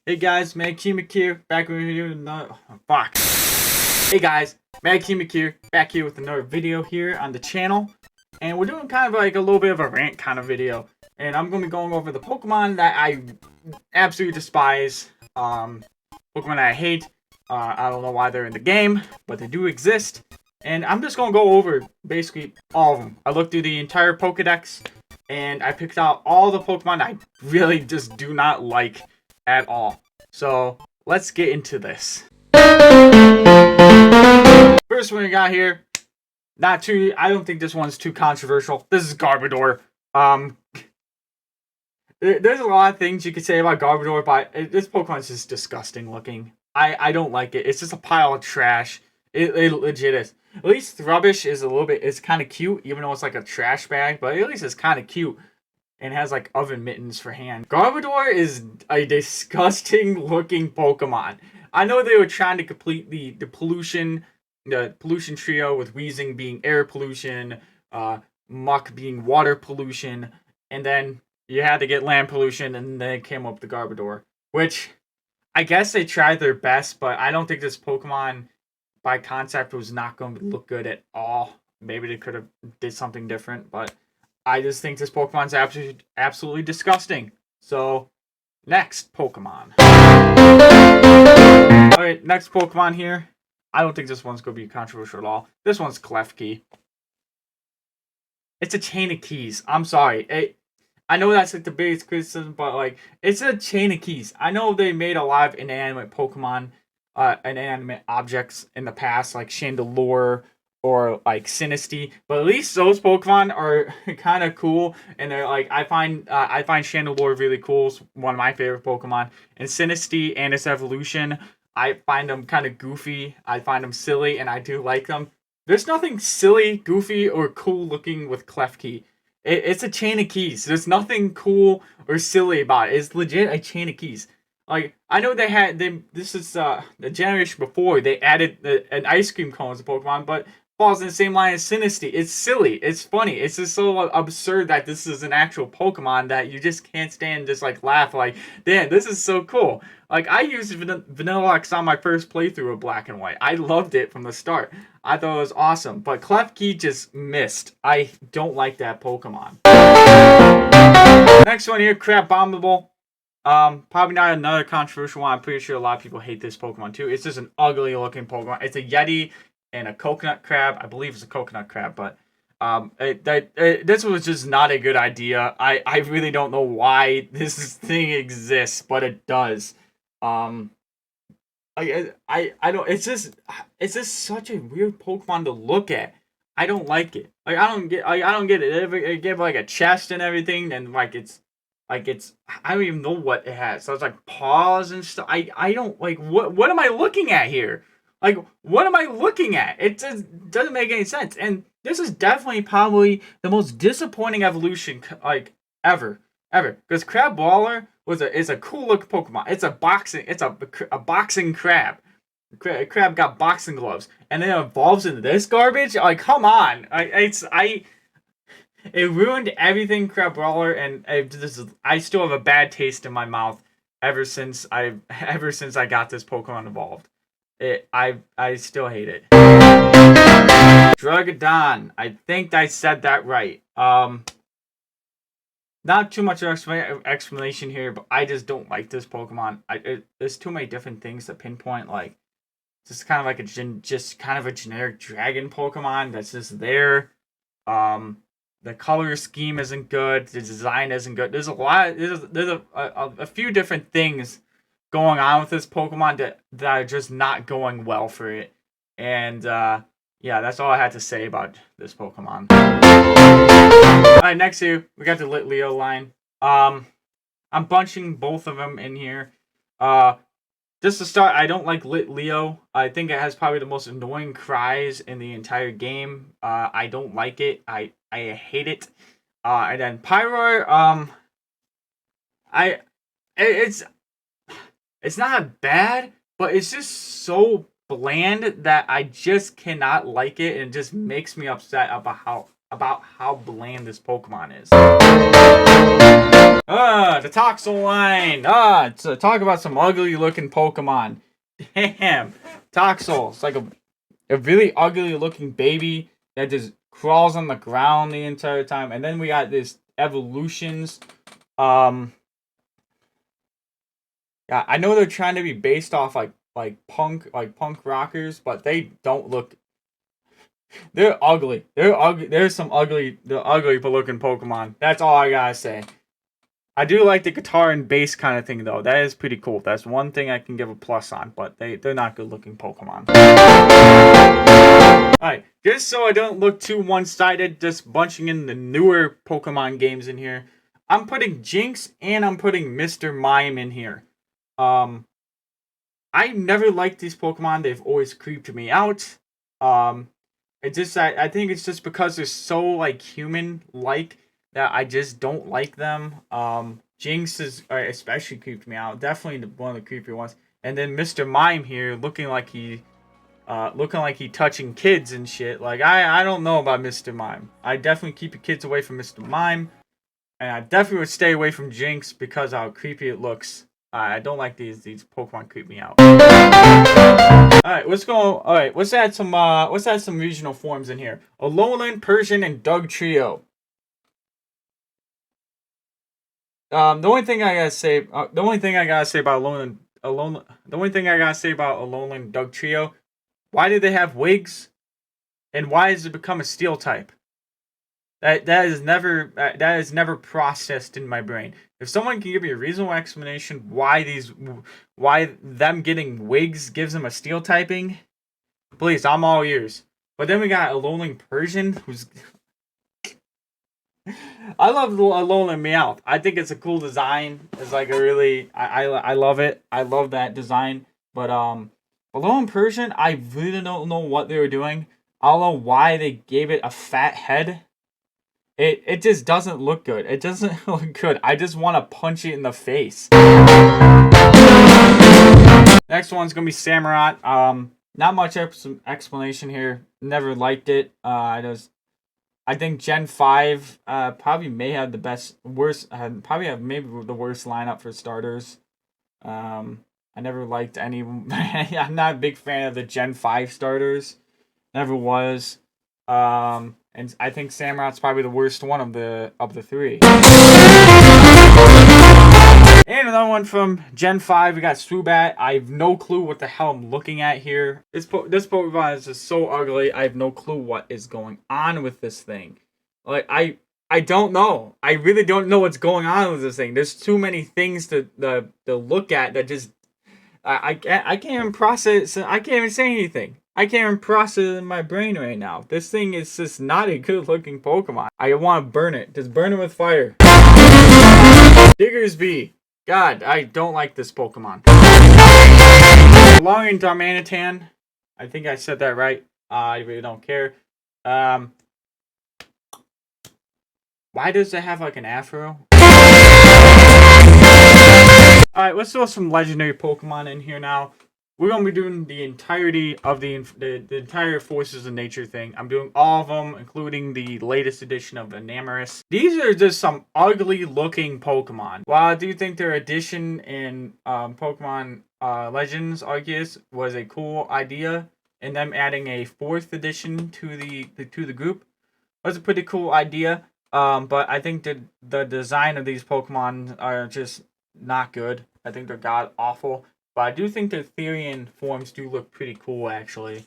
Hey guys, Magkimek here, back with you. No, fuck. Hey guys, Magkimek here, back here with another video here on the channel, and we're doing kind of like a little bit of a rant kind of video, and I'm gonna be going over the Pokemon that I absolutely despise, Pokemon that I hate. I don't know why they're in the game, but they do exist, and I'm just gonna go over basically all of them. I looked through the entire Pokedex, and I picked out all the Pokemon I really just do not like at all. So let's get into this. First one we got here, not too. I don't think this one's too controversial. This is Garbodor. There's a lot of things you could say about Garbodor, but this Pokemon's just disgusting looking. I don't like it. It's just a pile of trash. It legit is. At least Rubbish is a little bit. It's kind of cute, even though it's like a trash bag. But at least it's kind of cute. And has like oven mittens for hand. Garbodor is a disgusting looking Pokemon. I know they were trying to complete the pollution trio with Weezing being air pollution, Muck being water pollution, and then you had to get land pollution, and then it came up the Garbodor, which I guess they tried their best, but I don't think this Pokemon by concept was not going to look good at all. Maybe they could have did something different, but I just think this Pokemon's absolutely disgusting. So, next Pokemon. Alright, next Pokemon here. I don't think this one's going to be controversial at all. This one's Klefki. It's a chain of keys. I'm sorry. I know that's like the biggest criticism, but like, it's a chain of keys. I know they made a lot of inanimate Pokemon, inanimate objects in the past, like Chandelure, or like Sinistea, but at least those Pokemon are kind of cool, and they're like I find Chandelure really cool. It's one of my favorite Pokemon, and Sinistea and its evolution, I find them kind of goofy. I find them silly, and I do like them. There's nothing silly, goofy, or cool looking with Klefki. It's a chain of keys. There's nothing cool or silly about it. It's legit a chain of keys. Like, I know this is the generation before, they added an ice cream cone as a Pokemon, but falls in the same line as Sinistea. It's silly. It's funny. It's just so absurd that this is an actual Pokemon that you just can't stand. Just like laugh. Like, damn, this is so cool. Like, I used Vanilluxe on my first playthrough of Black and White. I loved it from the start. I thought it was awesome. But Klefki just missed. I don't like that Pokemon. Next one here, Crabominable. Probably not another controversial one. I'm pretty sure a lot of people hate this Pokemon too. It's just an ugly looking Pokemon. It's a Yeti and a coconut crab. I believe it's a coconut crab, but this was just not a good idea. I really don't know why this thing exists, but it does. I don't. It's just such a weird Pokemon to look at. I don't like it. Like, I don't get it. It gave like a chest and everything, and like it's I don't even know what it has. So it's like paws and stuff. I don't like what am I looking at here? Like, what am I looking at? It just doesn't make any sense. And this is definitely probably the most disappointing evolution like ever. Because Crabrawler is a cool looking Pokemon. It's a boxing crab. Crab got boxing gloves, and then it evolves into this garbage. Like, come on! It ruined everything, Crabrawler, and I still have a bad taste in my mouth ever since I got this Pokemon evolved. I still hate it. Druddigon. I think I said that right. Not too much explanation here, but I just don't like this Pokemon. There's too many different things to pinpoint. Like, just kind of like a generic dragon Pokemon that's just there. The color scheme isn't good. The design isn't good. There's a lot. There's a few different things going on with this Pokemon that are just not going well for it. And yeah, that's all I had to say about this Pokemon. Alright, next here, we got the Litleo line. I'm bunching both of them in here. Just to start, I don't like Litleo. I think it has probably the most annoying cries in the entire game. I don't like it. I hate it. And then Pyroar, it's not bad, but it's just so bland that I just cannot like it, and it just makes me upset about how bland this Pokemon is. The Toxel line. To talk about some ugly looking Pokemon. Damn. Toxel. It's like a really ugly looking baby that just crawls on the ground the entire time. And then we got this evolutions. Yeah, I know they're trying to be based off like punk rockers, but they don't look. They're ugly. They're ugly. There's some ugly looking Pokemon. That's all I gotta say. I do like the guitar and bass kind of thing though. That is pretty cool. That's one thing I can give a plus on. But they're not good looking Pokemon. Alright, just so I don't look too one-sided, just bunching in the newer Pokemon games in here. I'm putting Jynx and I'm putting Mr. Mime in here. I never liked these Pokemon. They've always creeped me out. I think it's just because they're so like human-like that I just don't like them. Jynx is especially creeped me out. Definitely one of the creepier ones. And then Mr. Mime here, looking like he touching kids and shit. Like I don't know about Mr. Mime. I definitely keep your kids away from Mr. Mime, and I definitely would stay away from Jynx because how creepy it looks. I don't like these Pokemon creep me out. Alright, let's go. Alright, let's add some regional forms in here. Alolan, Persian, and Dugtrio. The only thing I gotta say about Alolan Dugtrio, why do they have wigs? And why has it become a steel type? That is never processed in my brain. If someone can give me a reasonable explanation why them getting wigs gives them a steel typing, please, I'm all ears. But then we got Alolan Persian, who's I love Alolan Meowth. I think it's a cool design. It's like a really I love it. I love that design. But Alolan Persian, I really don't know what they were doing. I don't know why they gave it a fat head. It just doesn't look good. It doesn't look good. I just want to punch it in the face. Next one's gonna be Samurott. Not much explanation here. Never liked it. I think Gen 5 probably may have probably have maybe the worst lineup for starters. I never liked any. I'm not a big fan of the Gen 5 starters. Never was. And I think Samurott's probably the worst one of the three. And another one from Gen 5, we got Swoobat. I have no clue what the hell I'm looking at here. This Pokemon is just so ugly. I have no clue what is going on with this thing. Like, I don't know. I really don't know what's going on with this thing. There's too many things to look at that just... I can't even process... I can't even say anything. I can't even process it in my brain right now. This thing is just not a good looking Pokemon. I want to burn it. Just burn it with fire. Diggersby. God, I don't like this Pokemon. Galarian Darmanitan. I think I said that right. I really don't care. Why does it have like an afro? Alright, let's throw some legendary Pokemon in here now. We're going to be doing the entirety of the entire Forces of Nature thing. I'm doing all of them, including the latest edition of Enamorus. These are just some ugly looking Pokemon. While I do think their addition in Pokemon Legends Arceus was a cool idea, and them adding a 4th edition to the group was a pretty cool idea. But I think the design of these Pokemon are just not good. I think they're god awful. But I do think their Therian forms do look pretty cool, actually.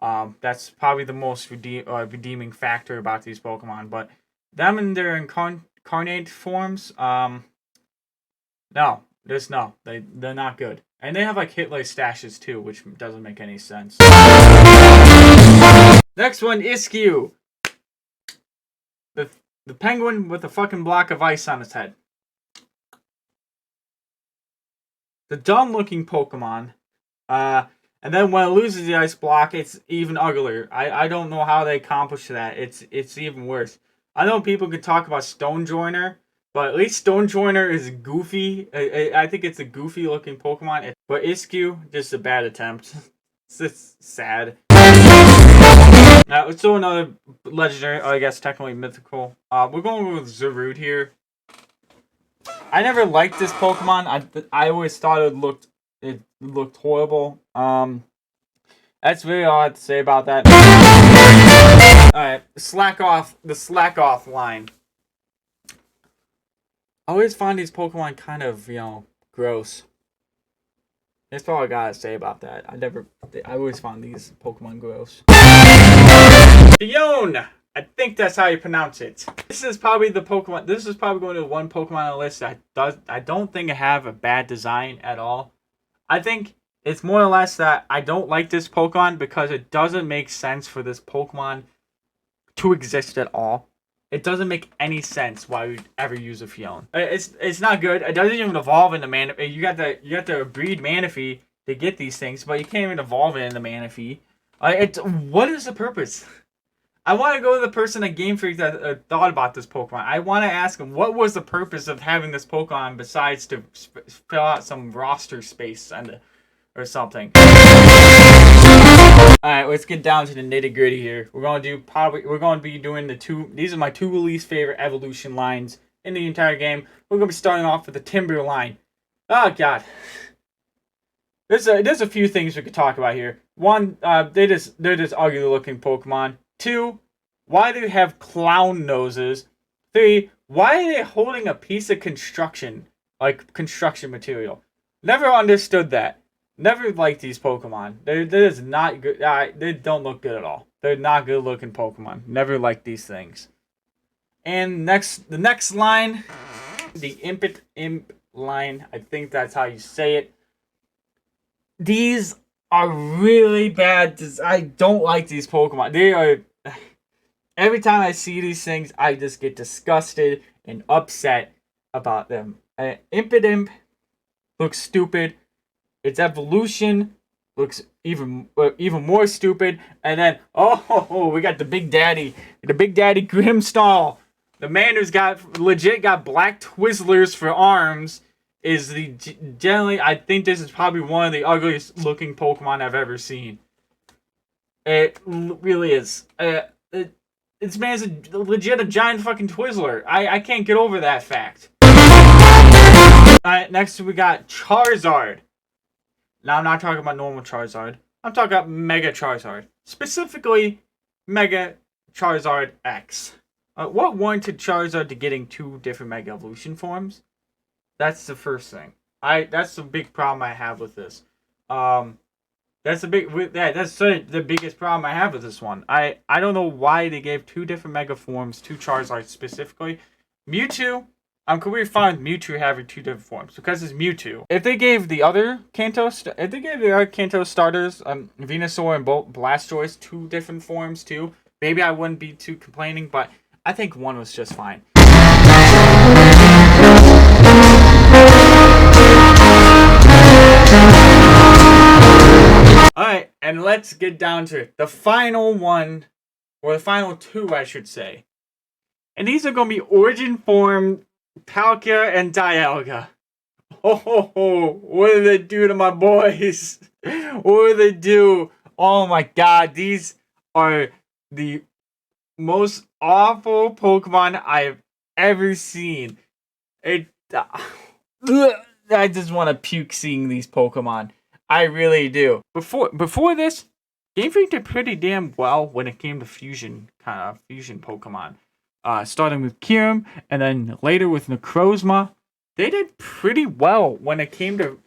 That's probably the most redeeming factor about these Pokemon. But them in their incarnate forms, no. They're not good. And they have like Hitler stashes too, which doesn't make any sense. Next one, Iskew. The penguin with a fucking block of ice on its head. The dumb-looking Pokemon. And then when it loses the ice block, it's even uglier. I don't know how they accomplish that. It's even worse. I know people can talk about Stonejourner, but at least Stonejourner is goofy. I think it's a goofy-looking Pokemon. But Iskew, just a bad attempt. It's just sad. Let's do another legendary, I guess technically mythical. We're going with Zarude here. I never liked this Pokemon. I always thought it looked horrible. That's really all I have to say about that. All right, the slack off line. I always find these Pokemon kind of gross. That's all I gotta say about that. I always found these Pokemon gross. Dion! I think that's how you pronounce it. This is probably going to one Pokemon on the list that I don't think it have a bad design at all. I think it's more or less that I don't like this Pokemon because it doesn't make sense for this Pokemon to exist at all. It doesn't make any sense why we'd ever use a Phione. It's not good. It doesn't even evolve into Manaphy. You got to breed Manaphy to get these things, but you can't even evolve it into Manaphy. What is the purpose? I want to go to the person at Game Freak that thought about this Pokemon. I want to ask him, what was the purpose of having this Pokemon besides to fill out some roster space or something? Alright, let's get down to the nitty gritty here. We're going to be doing these are my two least favorite evolution lines in the entire game. We're going to be starting off with the Timber line. Oh, God. There's a few things we could talk about here. One, they're just ugly looking Pokemon. 2, why do they have clown noses? 3, why are they holding a piece of construction material? Never understood that. Never liked these Pokemon. They're just not good. They don't look good at all. They're not good looking Pokemon. Never liked these things. And the next line, the Imp line. I think that's how you say it. These are really bad. I don't like these Pokemon. They are. Every time I see these things, I just get disgusted and upset about them. Impidimp looks stupid. Its evolution looks even more stupid. And then, we got the Big Daddy Grimmsnarl. The man who's legit got black Twizzlers for arms is generally, I think this is probably one of the ugliest looking Pokemon I've ever seen. It really is. This man's legit a giant fucking Twizzler. I can't get over that fact. Alright, next we got Charizard. Now I'm not talking about normal Charizard. I'm talking about Mega Charizard. Specifically, Mega Charizard X. What warranted Charizard to getting 2 different Mega Evolution forms? That's the first thing. That's the big problem I have with this. That's the biggest problem I have with this one. I don't know why they gave 2 different Mega forms to Charizard specifically. Mewtwo, I'm completely fine with Mewtwo having 2 different forms because it's Mewtwo. If they gave the other Kanto starters, Venusaur and Blastoise 2 different forms too, maybe I wouldn't be too complaining. But I think one was just fine. Alright, and let's get down to it. The final one, or the final 2, I should say. And these are going to be Origin Form, Palkia, and Dialga. What did they do to my boys? What did they do? Oh my god, these are the most awful Pokemon I've ever seen. I just want to puke seeing these Pokemon. I really do. Before this, Game Freak did pretty damn well when it came to fusion Pokemon. Starting with Kyurem, and then later with Necrozma. They did pretty well when it came to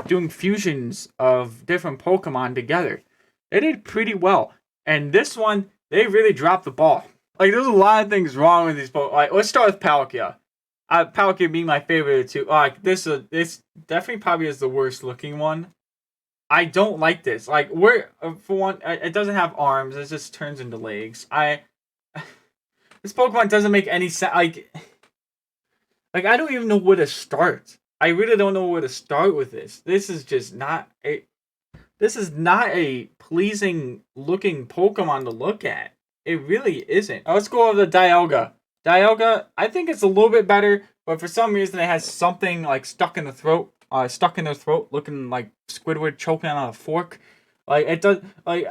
doing fusions of different Pokemon together. They did pretty well. And this one, they really dropped the ball. Like, there's a lot of things wrong with these Pokemon. Like, let's start with Palkia. Palkia being my favorite of the 2. This definitely probably is the worst looking one. I don't like this. Like, for one, it doesn't have arms. It just turns into legs. This Pokemon doesn't make any sense. Like, I don't even know where to start. I really don't know where to start with this. This is just not a pleasing looking Pokemon to look at. It really isn't. Let's go over the Dialga. Dialga, I think it's a little bit better, but for some reason it has something like stuck in their throat, looking like Squidward choking on a fork. Like, it does. Like,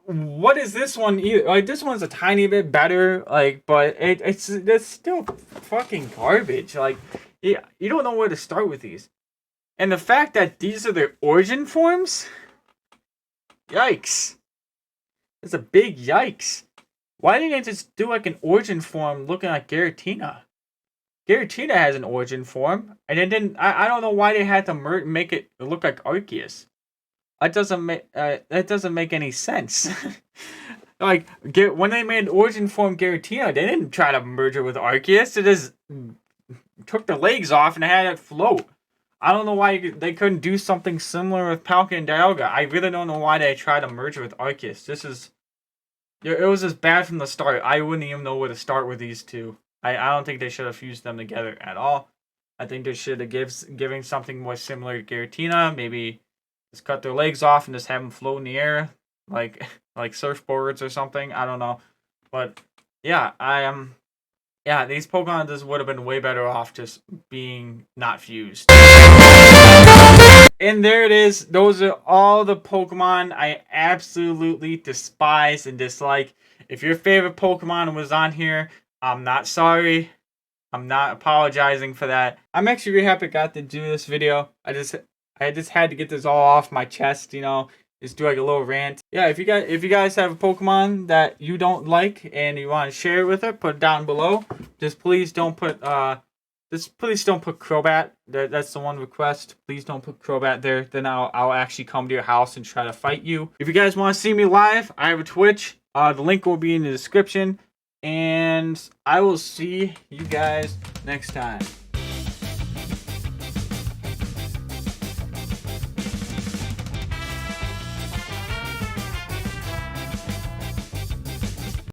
what is this one? Like, this one's a tiny bit better. Like, but it's still fucking garbage. Like, Yeah, you don't know where to start with these. And the fact that these are their origin forms? Yikes. That's a big yikes. Why didn't they just do like an origin form looking like Giratina? Giratina has an origin form, and it didn't. I don't know why they had to make it look like Arceus. That doesn't make any sense. Like when they made origin form Giratina, they didn't try to merge it with Arceus. They just took the legs off and had it float. I don't know why they couldn't do something similar with Palkia and Dialga. I really don't know why they tried to merge it with Arceus. It was just bad from the start. I wouldn't even know where to start with these two. I don't think they should have fused them together at all. I think they should have given something more similar to Giratina. Maybe just cut their legs off and just have them float in the air like surfboards or something. I don't know. But yeah, yeah, these Pokemon just would have been way better off just being not fused. And there it is. Those are all the Pokemon I absolutely despise and dislike. If your favorite Pokemon was on here, I'm not sorry. I'm not apologizing for that. I'm actually really happy I got to do this video. I just had to get this all off my chest, just do like a little rant. Yeah, if you guys have a Pokemon that you don't like and you want to share it with her, put it down below. Please don't put Crobat. That's the one request. Please don't put Crobat there. Then I'll actually come to your house and try to fight you. If you guys want to see me live, I have a Twitch. The link will be in the description. And I will see you guys next time.